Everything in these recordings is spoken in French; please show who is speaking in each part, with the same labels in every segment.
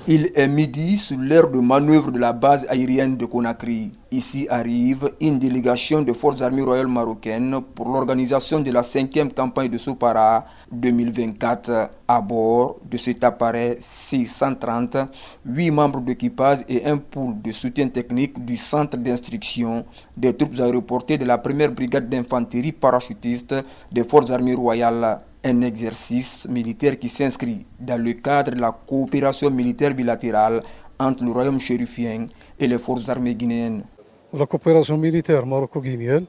Speaker 1: Il est midi sur l'heure de manœuvre de la base aérienne de Conakry. Ici arrive une délégation des forces armées royales marocaines pour l'organisation de la 5e campagne de Sopara 2024. À bord de cet appareil C-130, 8 membres d'équipage et un pool de soutien technique du centre d'instruction des troupes aéroportées de la 1e brigade d'infanterie parachutiste des forces armées royales. Un exercice militaire qui s'inscrit dans le cadre de la coopération militaire bilatérale entre le royaume chérifien et les forces armées guinéennes.
Speaker 2: La coopération militaire maroco-guinéenne,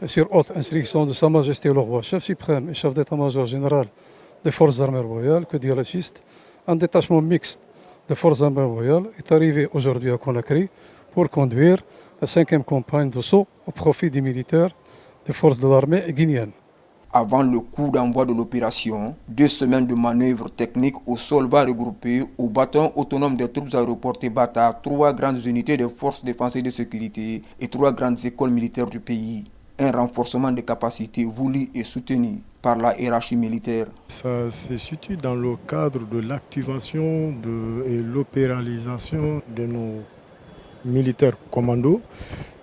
Speaker 2: sur haute instruction de Sa Majesté le Roi, chef suprême et chef d'état-major général des forces armées royales, que dit la FIST, un détachement mixte des forces armées royales est arrivé aujourd'hui à Conakry pour conduire la 5e campagne de saut au profit des militaires des forces de l'armée guinéenne.
Speaker 1: Avant le coup d'envoi de l'opération, 2 semaines de manœuvres techniques au sol va regrouper au bâton autonome des troupes aéroportées Bata 3 grandes unités de forces défense et de sécurité et 3 grandes écoles militaires du pays. Un renforcement des capacités voulu et soutenu par la hiérarchie militaire.
Speaker 3: Ça se situe dans le cadre de l'activation et l'opéralisation de nos militaires commandos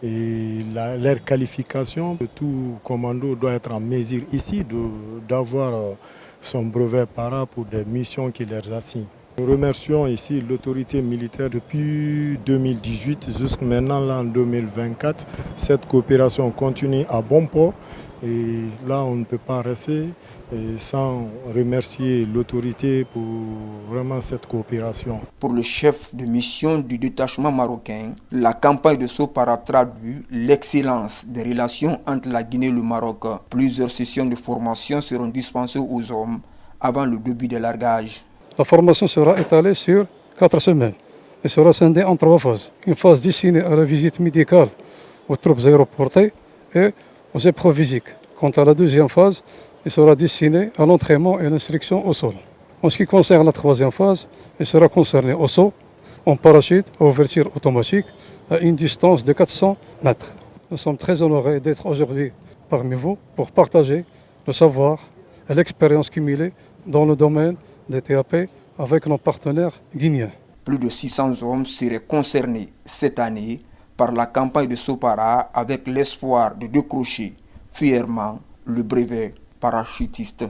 Speaker 3: et leur qualification de tout commando doit être en mesure ici d'avoir son brevet para pour des missions qui leur assignent. Nous remercions ici l'autorité militaire depuis 2018 jusqu'à maintenant là, en 2024. Cette coopération continue à bon port. Et là, on ne peut pas rester sans remercier l'autorité pour vraiment cette coopération.
Speaker 1: Pour le chef de mission du détachement marocain, la campagne de Sopara traduit l'excellence des relations entre la Guinée et le Maroc. Plusieurs sessions de formation seront dispensées aux hommes avant le début des largages.
Speaker 2: La formation sera étalée sur 4 semaines et sera scindée en 3 phases. Une phase destinée à la visite médicale aux troupes aéroportées et aux épreuves physiques. Quant à la deuxième phase, elle sera destinée à l'entraînement et à l'instruction au sol. En ce qui concerne la 3e phase, elle sera concernée au saut, en parachute à ouverture automatique à une distance de 400 mètres. Nous sommes très honorés d'être aujourd'hui parmi vous pour partager le savoir et l'expérience cumulée dans le domaine des TAP avec nos partenaires guinéens.
Speaker 1: Plus de 600 hommes seraient concernés cette année par la campagne de Sopara avec l'espoir de décrocher fièrement le brevet parachutiste.